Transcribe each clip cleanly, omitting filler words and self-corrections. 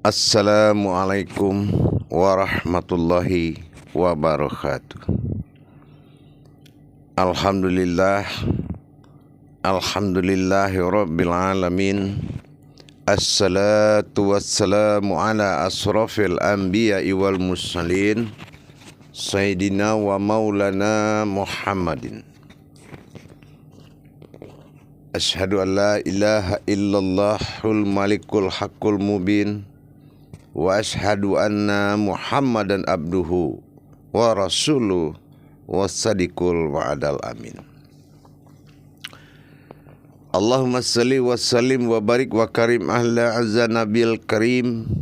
Assalamualaikum warahmatullahi wabarakatuh. Alhamdulillah, alhamdulillahi rabbil alamin. Assalatu wassalamu ala asrafil anbiya'i wal mursalin, Sayyidina wa maulana Muhammadin. Ashhadu an la ilaha illallahul malikul haqqul mubin, wa ashhadu anna Muhammadan abduhu wa rasuluh wa sadiqul wa'adal amin. Allahumma salli wa sallim wa barik wa karim ahla azza nabil karim.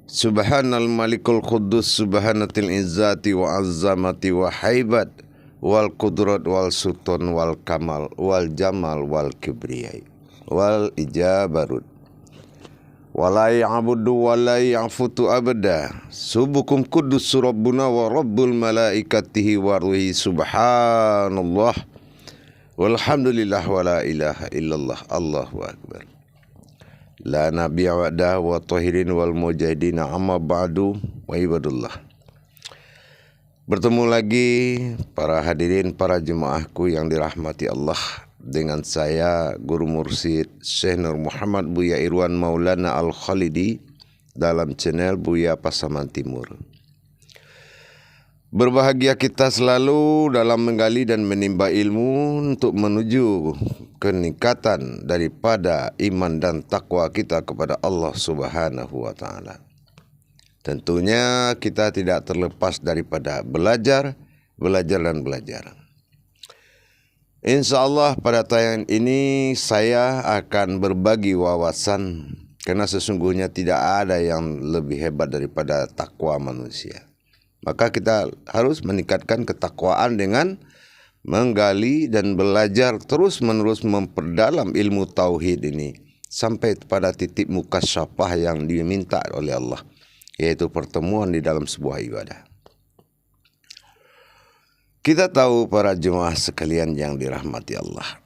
Subhanal malikul quddus subhanatil izzati wa azzamati wa haibat wal qudrat wal sultan wal kamal wal jamal wal kibriyai wal ijabarut wala ya'budu wala ya'futu abada. Subukum kudus rabbuna wa rabbul malaikatihi wa ruhi. Subhanallah walhamdulillah wa la ilaha illallah. Allahu akbar. La nabiyya wa'da wa tahirin wal mujahidin amma ba'du wa ibadullah. Bertemu lagi para hadirin, para jemaahku yang dirahmati Allah, dengan saya Guru Mursyid Syekh Nur Muhammad Buya Irwan Maulana Al-Khalidi dalam channel Buya Pasaman Timur. Berbahagia kita selalu dalam menggali dan menimba ilmu untuk menuju keningkatan daripada iman dan takwa kita kepada Allah Subhanahu wa taala. Tentunya kita tidak terlepas daripada belajar dan belajar. Insya Allah pada tayangan ini saya akan berbagi wawasan, karena sesungguhnya tidak ada yang lebih hebat daripada takwa manusia. Maka kita harus meningkatkan ketakwaan dengan menggali dan belajar terus-menerus memperdalam ilmu tauhid ini sampai pada titik mukasyafah yang diminta oleh Allah, yaitu pertemuan di dalam sebuah ibadah. Kita tahu para jemaah sekalian yang dirahmati Allah,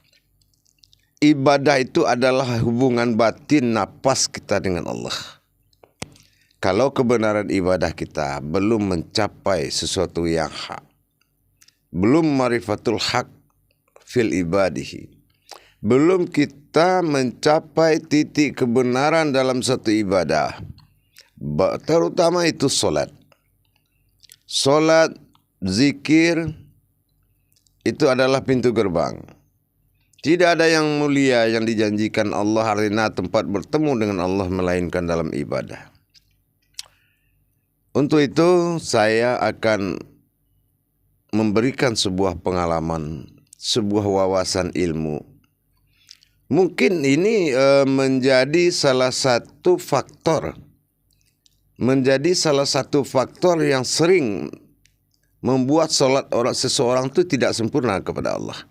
ibadah itu adalah hubungan batin nafas kita dengan Allah. Kalau kebenaran ibadah kita belum mencapai sesuatu yang hak, belum marifatul hak fil ibadihi, belum kita mencapai titik kebenaran dalam satu ibadah, terutama itu solat, zikir, itu adalah pintu gerbang. Tidak ada yang mulia yang dijanjikan Allah arena tempat bertemu dengan Allah melainkan dalam ibadah. Untuk itu saya akan memberikan sebuah pengalaman, sebuah wawasan ilmu. Mungkin ini menjadi salah satu faktor yang sering membuat solat seseorang itu tidak sempurna kepada Allah.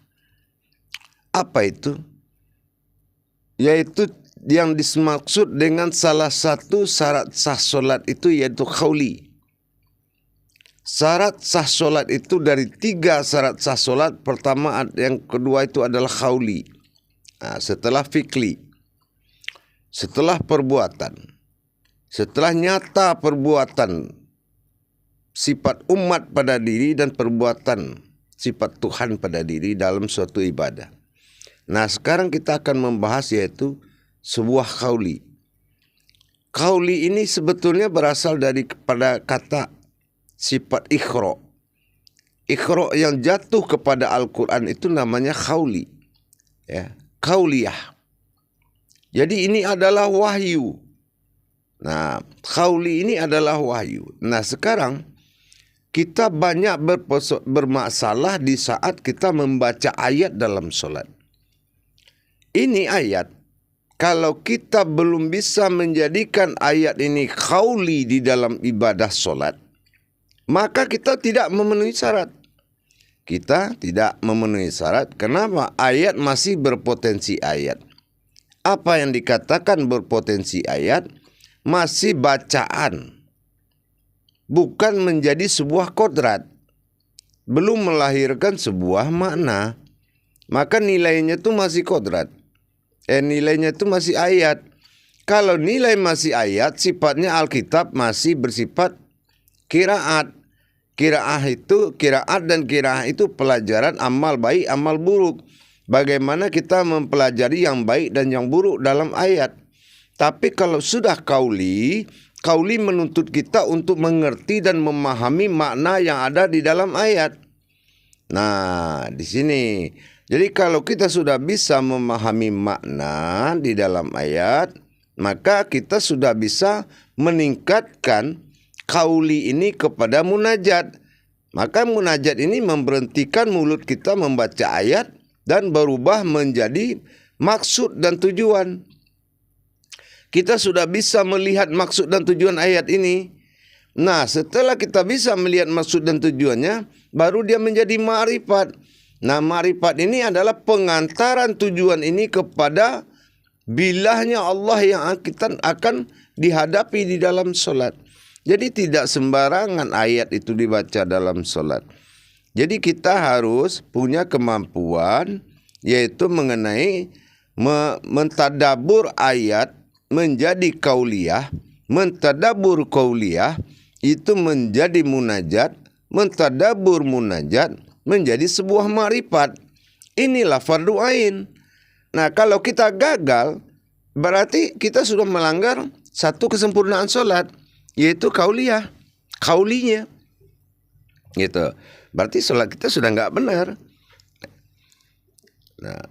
Apa itu? Yaitu yang dimaksud dengan salah satu syarat sah solat itu yaitu qauli. Syarat sah solat itu dari 3 syarat sah solat. Pertama, yang kedua itu adalah qauli. Nah, setelah fikli, setelah perbuatan, setelah nyata perbuatan sifat umat pada diri dan perbuatan sifat Tuhan pada diri dalam suatu ibadah. Nah, sekarang kita akan membahas yaitu sebuah qauli. Qauli ini sebetulnya berasal pada kata sifat ikhra. Ikhra yang jatuh kepada Al-Quran itu namanya qauli, ya, qauliyah. Jadi ini adalah wahyu. Nah, qauli ini adalah wahyu. Nah, sekarang kita banyak bermasalah di saat kita membaca ayat dalam solat. Ini ayat, kalau kita belum bisa menjadikan ayat ini qauli di dalam ibadah solat, maka kita tidak memenuhi syarat. Kita tidak memenuhi syarat. Kenapa? Ayat masih berpotensi ayat. Apa yang dikatakan berpotensi ayat? Masih bacaan, bukan menjadi sebuah kodrat, belum melahirkan sebuah makna. Maka nilainya itu masih kodrat, nilainya itu masih ayat. Kalau nilai masih ayat, sifatnya Alkitab masih bersifat qiraat. Qiraat dan qiraah itu pelajaran amal baik, amal buruk. Bagaimana kita mempelajari yang baik dan yang buruk dalam ayat. Tapi kalau sudah kauli menuntut kita untuk mengerti dan memahami makna yang ada di dalam ayat. Nah, di sini. Jadi kalau kita sudah bisa memahami makna di dalam ayat, maka kita sudah bisa meningkatkan kauli ini kepada munajat. Maka munajat ini memberhentikan mulut kita membaca ayat dan berubah menjadi maksud dan tujuan. Kita sudah bisa melihat maksud dan tujuan ayat ini. Nah, setelah kita bisa melihat maksud dan tujuannya, baru dia menjadi ma'rifat. Nah, ma'rifat ini adalah pengantaran tujuan ini kepada bilahnya Allah yang kita akan dihadapi di dalam solat. Jadi tidak sembarangan ayat itu dibaca dalam solat. Jadi kita harus punya kemampuan, yaitu mengenai mentadabur ayat menjadi kauliyah, mentadabur kauliyah itu menjadi munajat, mentadabur munajat menjadi sebuah ma'rifat. Inilah fardu ain. Nah, kalau kita gagal, berarti kita sudah melanggar satu kesempurnaan solat, yaitu kaulinya. Gitu. Berarti solat kita sudah nggak benar. Nah,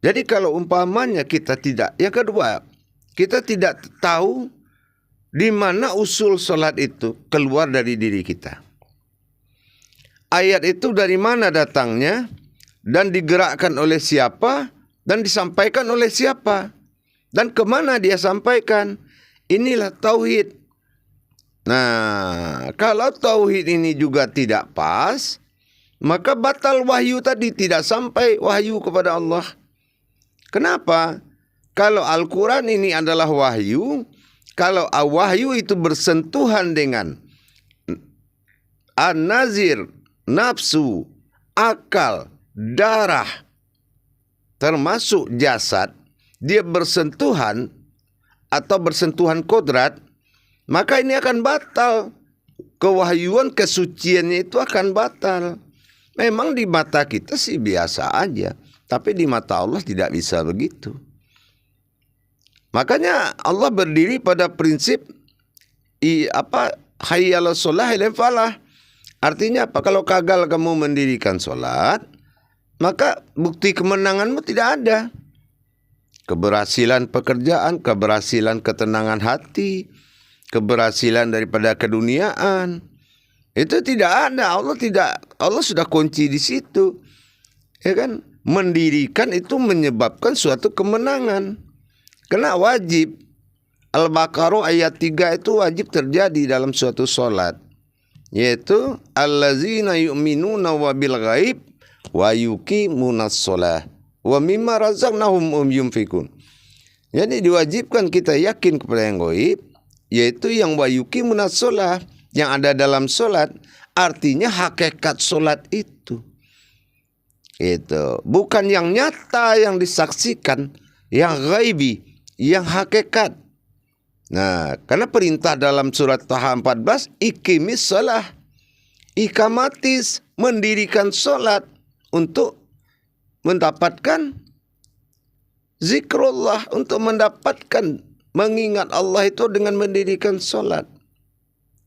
jadi kalau umpamanya kita tidak, yang kedua, kita tidak tahu di mana usul solat itu keluar dari diri kita. Ayat itu dari mana datangnya, dan digerakkan oleh siapa, dan disampaikan oleh siapa, dan kemana dia sampaikan. Inilah tauhid. Nah, kalau tauhid ini juga tidak pas, maka batal wahyu tadi, tidak sampai wahyu kepada Allah. Kenapa? Kalau Al-Quran ini adalah wahyu, kalau wahyu itu bersentuhan dengan an-nazir, nafsu, akal, darah, termasuk jasad, dia bersentuhan atau bersentuhan kodrat, maka ini akan batal. Kewahyuan, kesuciannya itu akan batal. Memang di mata kita sih biasa aja, tapi di mata Allah tidak bisa begitu. Makanya Allah berdiri pada prinsip hayya 'alas shalah hayya 'alal falah. Artinya apa? Kalau gagal kamu mendirikan sholat, maka bukti kemenanganmu tidak ada. Keberhasilan pekerjaan, keberhasilan ketenangan hati, keberhasilan daripada keduniaan, itu tidak ada. Allah sudah kunci di situ. Ya kan? Mendirikan itu menyebabkan suatu kemenangan. Kena wajib. Al-Baqarah ayat 3 itu wajib terjadi dalam suatu sholat, yaitu allazina yu'minuna wa bil ghaib wa yuqimunas shalah wa mimma razaqnahum yunfikun. Jadi diwajibkan kita yakin kepada yang gaib, yaitu yang wa yuqimunas shalah, yang ada dalam solat. Artinya hakikat solat itu bukan yang nyata, yang disaksikan, yang ghaibi, yang hakikat. Nah, karena perintah dalam surat Taha 14, iqimis shalah, ikamatis, mendirikan solat untuk mendapatkan zikrullah, untuk mendapatkan mengingat Allah itu dengan mendirikan solat.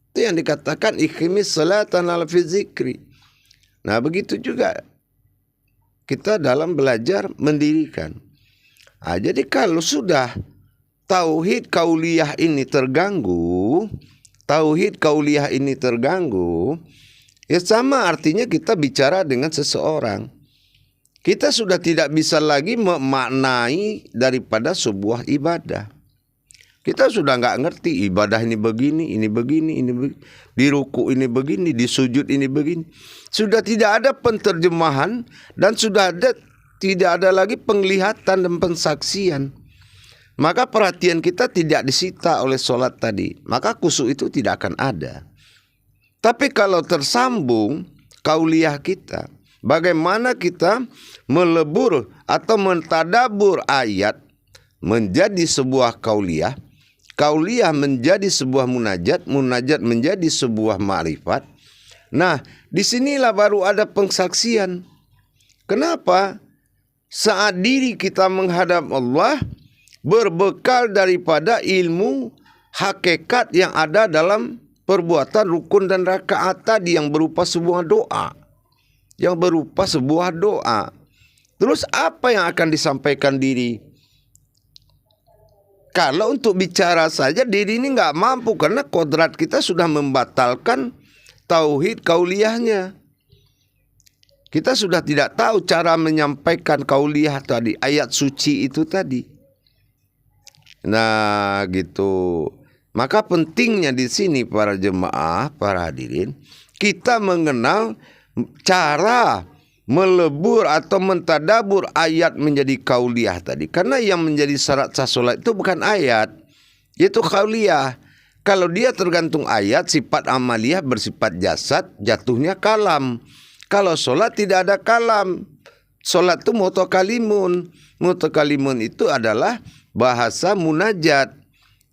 Itu yang dikatakan iqimis sholatan ala fi zikri. Nah, begitu juga kita dalam belajar mendirikan. Nah, jadi kalau sudah tauhid kauliyah ini terganggu, ya sama artinya kita bicara dengan seseorang. Kita sudah tidak bisa lagi memaknai daripada sebuah ibadah. Kita sudah nggak ngerti ibadah ini begini, ini begini, ini begini, di ruku ini begini, di sujud ini begini. Sudah tidak ada penterjemahan dan tidak ada lagi penglihatan dan pensaksian. Maka perhatian kita tidak disita oleh sholat tadi. Maka khusyuk itu tidak akan ada. Tapi kalau tersambung kauliyah kita, bagaimana kita melebur atau mentadabur ayat menjadi sebuah kauliyah, kauliyah menjadi sebuah munajat, munajat menjadi sebuah ma'rifat. Nah, disinilah baru ada pengsaksian. Kenapa? Saat diri kita menghadap Allah, berbekal daripada ilmu hakikat yang ada dalam perbuatan rukun dan rakaat tadi yang berupa sebuah doa. Yang berupa sebuah doa. Terus apa yang akan disampaikan diri? Kalau untuk bicara saja diri ini nggak mampu karena kodrat kita sudah membatalkan tauhid kauliyahnya. Kita sudah tidak tahu cara menyampaikan kauliyah tadi, ayat suci itu tadi. Nah, gitu. Maka pentingnya di sini para jemaah, para hadirin, kita mengenal cara melebur atau mentadabur ayat menjadi kauliyah tadi. Karena yang menjadi syarat sah solat itu bukan ayat, yaitu kauliyah. Kalau dia tergantung ayat, sifat amaliyah bersifat jasad, jatuhnya kalam. Kalau solat tidak ada kalam. Solat itu mutokalimun. Mutokalimun itu adalah bahasa munajat.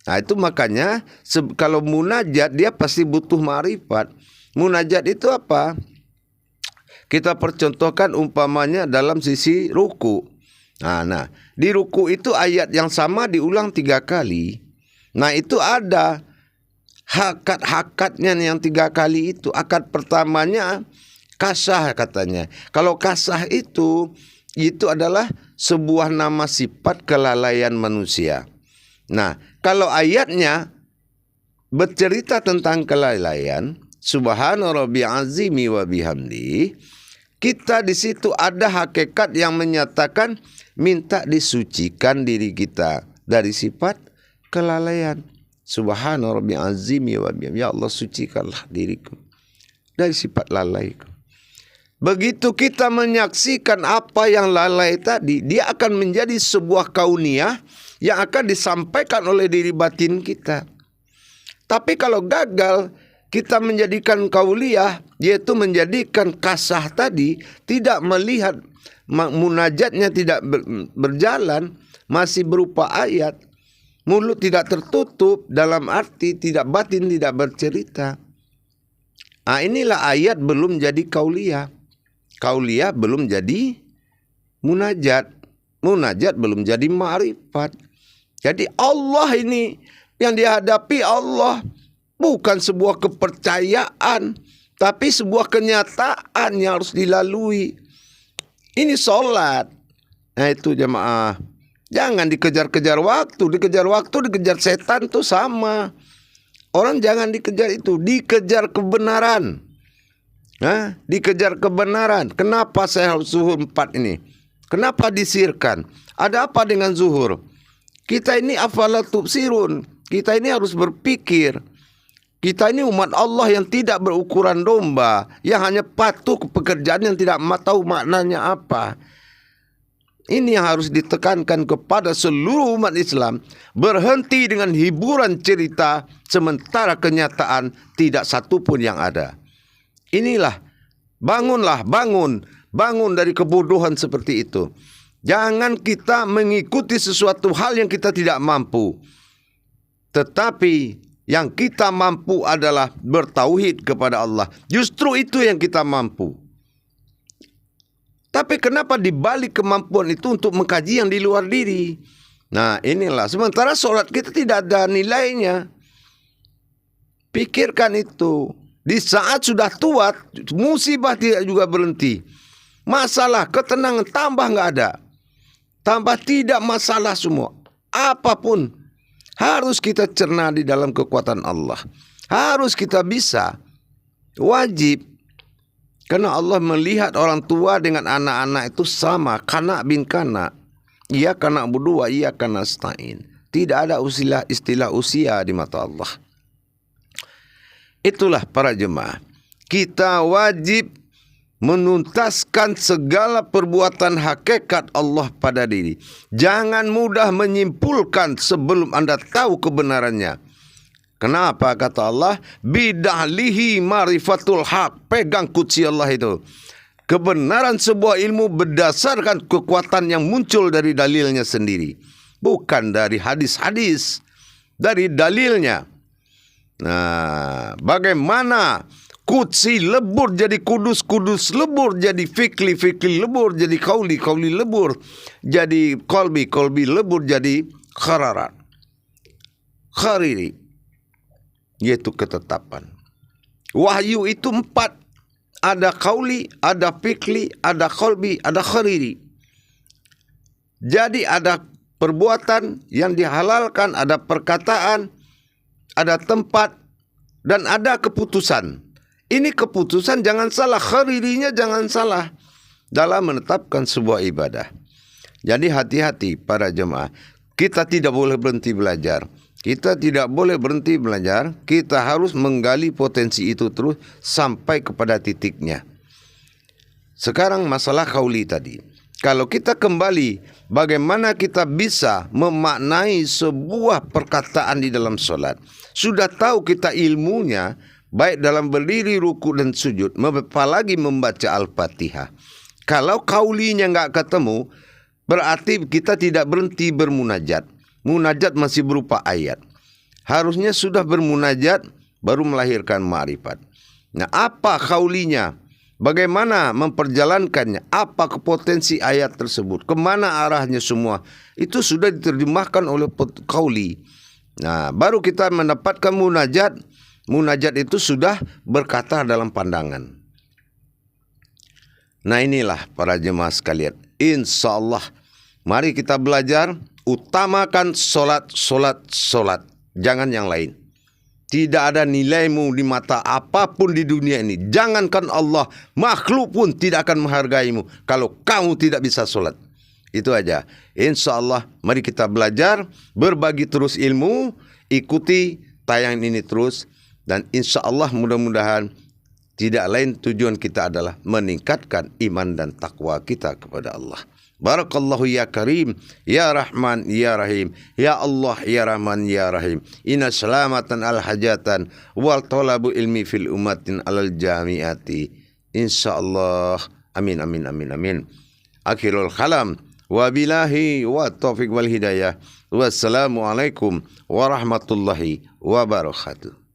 Nah, itu makanya kalau munajat dia pasti butuh ma'rifat. Munajat itu apa? Kita percontohkan umpamanya dalam sisi ruku. Nah, di ruku itu ayat yang sama diulang 3 kali. Nah, itu ada hakat-hakatnya yang 3 kali itu. Akad pertamanya kasah katanya. Kalau kasah itu adalah sebuah nama sifat kelalaian manusia. Nah, kalau ayatnya bercerita tentang kelalaian, subhana rabbil azimi wa bihamdi, kita di situ ada hakikat yang menyatakan minta disucikan diri kita dari sifat kelalaian. Subhana rabbil azimi wa bihamdi, ya Allah sucikanlah diriku dari sifat lalaiku. Begitu kita menyaksikan apa yang lalai tadi, dia akan menjadi sebuah kauniyah yang akan disampaikan oleh diri batin kita. Tapi kalau gagal, kita menjadikan kauliyah, yaitu menjadikan kasah tadi, tidak melihat munajatnya tidak berjalan, masih berupa ayat, mulut tidak tertutup, dalam arti tidak batin tidak bercerita. Nah, inilah ayat belum jadi kauliyah. Kauliyah belum jadi munajat. Munajat belum jadi ma'rifat. Jadi Allah ini yang dihadapi Allah bukan sebuah kepercayaan, tapi sebuah kenyataan yang harus dilalui. Ini sholat. Nah, itu jemaah. Jangan dikejar-kejar waktu. Dikejar setan tuh sama. Orang jangan dikejar itu. Dikejar kebenaran. Dikejar kebenaran. Kenapa saya harus zuhur 4 ini? Kenapa disirkan? Ada apa dengan zuhur? Kita ini afala tubsirun. Kita ini harus berpikir. Kita ini umat Allah yang tidak berukuran domba, yang hanya patuh ke pekerjaan yang tidak tahu maknanya apa. Ini yang harus ditekankan kepada seluruh umat Islam. Berhenti dengan hiburan cerita, sementara kenyataan tidak satu pun yang ada. Inilah, bangun dari kebodohan seperti itu. Jangan kita mengikuti sesuatu hal yang kita tidak mampu. Tetapi yang kita mampu adalah bertauhid kepada Allah. Justru itu yang kita mampu. Tapi kenapa dibalik kemampuan itu untuk mengkaji yang di luar diri? Nah, inilah. Sementara sholat kita tidak ada nilainya. Pikirkan itu. Di saat sudah tua, musibah tidak juga berhenti. Masalah, ketenangan tambah nggak ada. Tambah tidak masalah semua. Apapun harus kita cerna di dalam kekuatan Allah. Harus kita bisa. Wajib. Karena Allah melihat orang tua dengan anak-anak itu sama. Kana bin kana. Ia kana berdua, ia kana stain. Tidak ada istilah usia di mata Allah. Itulah para jemaah. Kita wajib menuntaskan segala perbuatan hakikat Allah pada diri. Jangan mudah menyimpulkan sebelum Anda tahu kebenarannya. Kenapa kata Allah? Bidahlihi marifatul haq. Pegang kunci Allah itu. Kebenaran sebuah ilmu berdasarkan kekuatan yang muncul dari dalilnya sendiri. bukan dari hadis-hadis, dari dalilnya. Nah, bagaimana kudsi lebur jadi kudus, kudus lebur jadi fikli, fikli lebur jadi kauli, kauli lebur jadi kolbi, kolbi lebur jadi khararat, khariri, yaitu ketetapan. Wahyu itu 4. Ada kauli, ada fikli, ada kolbi, ada khariri. Jadi ada perbuatan yang dihalalkan, ada perkataan, ada tempat, dan ada keputusan. Ini keputusan jangan salah, kharirinya jangan salah dalam menetapkan sebuah ibadah. Jadi hati-hati para jemaah, kita tidak boleh berhenti belajar. Kita tidak boleh berhenti belajar, kita harus menggali potensi itu terus sampai kepada titiknya. Sekarang masalah kauli tadi. Kalau kita kembali, bagaimana kita bisa memaknai sebuah perkataan di dalam solat? Sudah tahu kita ilmunya, baik dalam berdiri, ruku dan sujud, apalagi membaca Al-Fatihah. Kalau kaulinya nggak ketemu, berarti kita tidak berhenti bermunajat. Munajat masih berupa ayat. Harusnya sudah bermunajat, baru melahirkan ma'rifat. Nah, apa kaulinya? Bagaimana memperjalankannya? Apa kepotensi ayat tersebut? Kemana arahnya semua? Itu sudah diterjemahkan oleh kauli. Nah, baru kita mendapatkan munajat. Munajat itu sudah berkata dalam pandangan. Nah, inilah para jemaah sekalian. Insya Allah, mari kita belajar. Utamakan solat, solat, solat. Jangan yang lain. Tidak ada nilaimu di mata apapun di dunia ini. Jangankan Allah, makhluk pun tidak akan menghargaimu kalau kamu tidak bisa sholat. Itu aja. Insya Allah, mari kita belajar, berbagi terus ilmu, ikuti tayangan ini terus. Dan insya Allah mudah-mudahan tidak lain tujuan kita adalah meningkatkan iman dan takwa kita kepada Allah. Barakallahu ya Karim, ya Rahman, ya Rahim, ya Allah, ya Rahman, ya Rahim. Inna salamatan al-hajatan wal talabu ilmi fil umatin alal jamiati. InsyaAllah. Amin, amin, amin, amin. Akhirul kalam. Wabillahi wa taufiq wal hidayah. Wassalamualaikum warahmatullahi wabarakatuh.